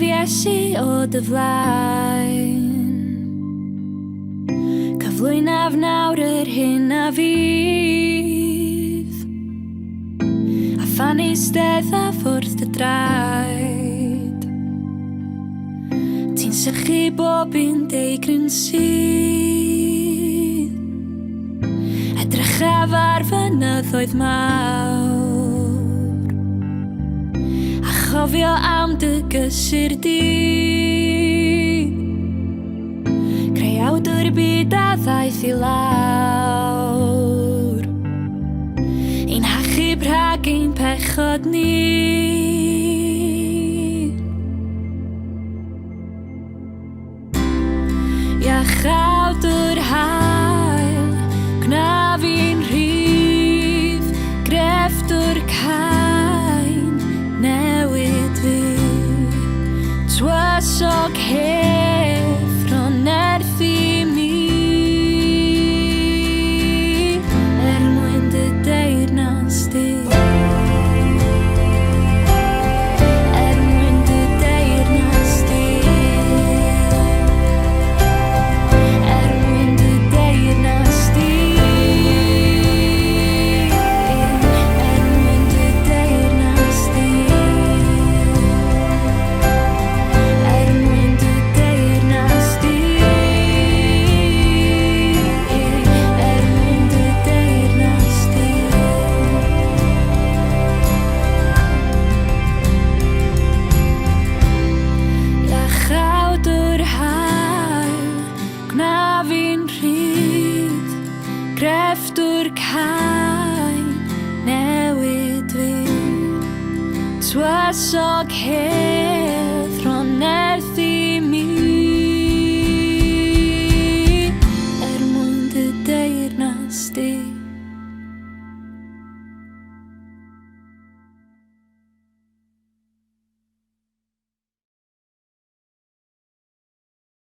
Braf Iesu o dy flaen, cyflwynaf nawr yr hyn a fydd, a phan eistedd a ffwrdd dy draed. Ti'n sychu bob un deigryn sydd, edrychaf ar fynyddoedd mawr, a chofio am dy gysur di. Creuawdwr byd a ddaeth i lawr, ein hachub rhag ein pechod ni. Iachawdwr hael, gna fi'n rhydd, grefftwr cain, newid fi. Tywysog heffron nerth i mi, mwyn dy deyrnas di. Mwyn dy deyrnas di. Mwyn dy deyrnas di. Mwyn dy deyrnas di. Mwyn dy deyrnas di. Mwyn dy deyrnas di. Iachawdwr hael, gna fi'n rhydd, grefftwr cain, newid fi. Tywysog hef